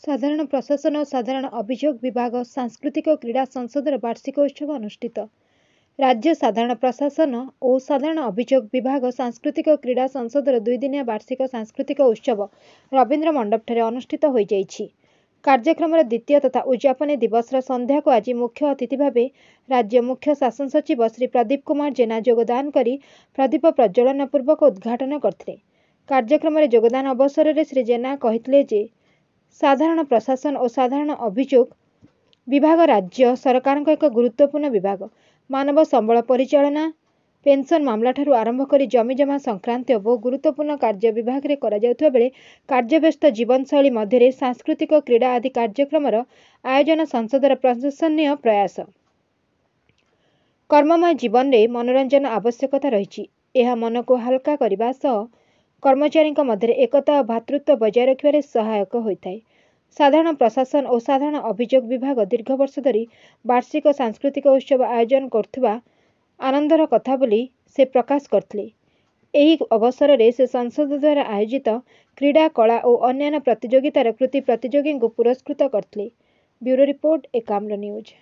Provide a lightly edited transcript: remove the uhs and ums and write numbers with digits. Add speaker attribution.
Speaker 1: ସାଧାରଣ ପ୍ରଶାସନ ଓ ସାଧାରଣ ଅଭିଯୋଗ ବିଭାଗ ସାଂସ୍କୃତିକ ଓ କ୍ରୀଡ଼ା ସଂସଦର ବାର୍ଷିକ ଉତ୍ସବ ଅନୁଷ୍ଠିତ। ରାଜ୍ୟ ସାଧାରଣ ପ୍ରଶାସନ ଓ ସାଧାରଣ ଅଭିଯୋଗ ବିଭାଗ ସାଂସ୍କୃତିକ ଓ କ୍ରୀଡ଼ା ସଂସଦର 2 ଦିନିଆ ବାର୍ଷିକ ସାଂସ୍କୃତିକ ଉତ୍ସବ ରବୀନ୍ଦ୍ର ମଣ୍ଡପଠାରେ ଅନୁଷ୍ଠିତ ହୋଇଯାଇଛି। କାର୍ଯ୍ୟକ୍ରମର ଦ୍ୱିତୀୟ ତଥା ଉଦ୍ଯାପନୀ ଦିବସର ସନ୍ଧ୍ୟାକୁ ଆଜି ମୁଖ୍ୟ ଅତିଥି ଭାବେ ରାଜ୍ୟ ମୁଖ୍ୟ ଶାସନ ସଚିବ ଶ୍ରୀ ପ୍ରଦୀପ କୁମାର ଜେନା ଯୋଗଦାନ କରି ପ୍ରଦୀପ ପ୍ରଜ୍ୱଳନ ପୂର୍ବକ ଉଦ୍ଘାଟନ କରିଥିଲେ। କାର୍ଯ୍ୟକ୍ରମରେ ଯୋଗଦାନ ଅବସରରେ ଶ୍ରୀ ଜେନା କହିଥିଲେ ଯେ ସାଧାରଣ ପ୍ରଶାସନ ଓ ସାଧାରଣ ଅଭିଯୋଗ ବିଭାଗ ରାଜ୍ୟ ସରକାରଙ୍କ ଏକ ଗୁରୁତ୍ୱପୂର୍ଣ୍ଣ ବିଭାଗ। ମାନବ ସମ୍ବଳ ପରିଚାଳନା, ପେନ୍ସନ୍ ମାମଲାଠାରୁ ଆରମ୍ଭ କରି ଜମିଜମା ସଂକ୍ରାନ୍ତୀୟ ବହୁ ଗୁରୁତ୍ୱପୂର୍ଣ୍ଣ କାର୍ଯ୍ୟ ବିଭାଗରେ କରାଯାଉଥିବା ବେଳେ କାର୍ଯ୍ୟବ୍ୟସ୍ତ ଜୀବନଶୈଳୀ ମଧ୍ୟରେ ସାଂସ୍କୃତିକ କ୍ରୀଡ଼ା ଆଦି କାର୍ଯ୍ୟକ୍ରମର ଆୟୋଜନ ସଂସଦର ପ୍ରଶଂସନୀୟ ପ୍ରୟାସ। କର୍ମମୟ ଜୀବନରେ ମନୋରଞ୍ଜନ ଆବଶ୍ୟକତା ରହିଛି। ଏହା ମନକୁ ହାଲକା କରିବା ସହ କର୍ମଚାରୀଙ୍କ ମଧ୍ୟରେ ଏକତା ଓ ଭ୍ରାତୃତ୍ୱ ବଜାୟ ରଖିବାରେ ସହାୟକ ହୋଇଥାଏ। ସାଧାରଣ ପ୍ରଶାସନ ଓ ସାଧାରଣ ଅଭିଯୋଗ ବିଭାଗ ଦୀର୍ଘ ବର୍ଷ ଧରି ବାର୍ଷିକ ସାଂସ୍କୃତିକ ଉତ୍ସବ ଆୟୋଜନ କରୁଥିବା ଆନନ୍ଦର କଥା ବୋଲି ସେ ପ୍ରକାଶ କରିଥିଲେ। ଏହି ଅବସରରେ ସେ ସଂସଦ ଦ୍ୱାରା ଆୟୋଜିତ କ୍ରୀଡ଼ା, କଳା ଓ ଅନ୍ୟାନ୍ୟ ପ୍ରତିଯୋଗିତାର କୃତି ପ୍ରତିଯୋଗୀଙ୍କୁ ପୁରସ୍କୃତ କରିଥିଲେ। Bureau report, Ekamra news.